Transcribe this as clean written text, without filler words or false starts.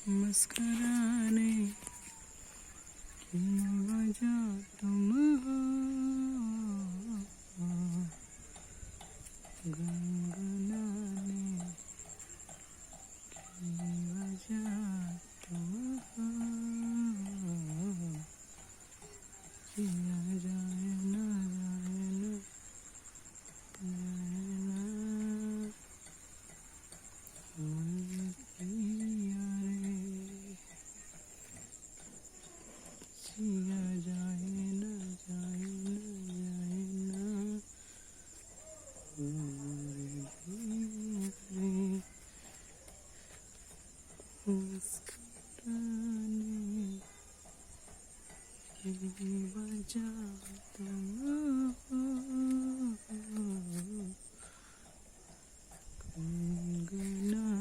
मुस्कुराने की वजह तुम हो, गुनगुनाने की वजह तुम हो, जिया जाए ना पिया रे, जिया जाए ना रे, मुस्कुराने की वजह तुम हो, गुनगुनाने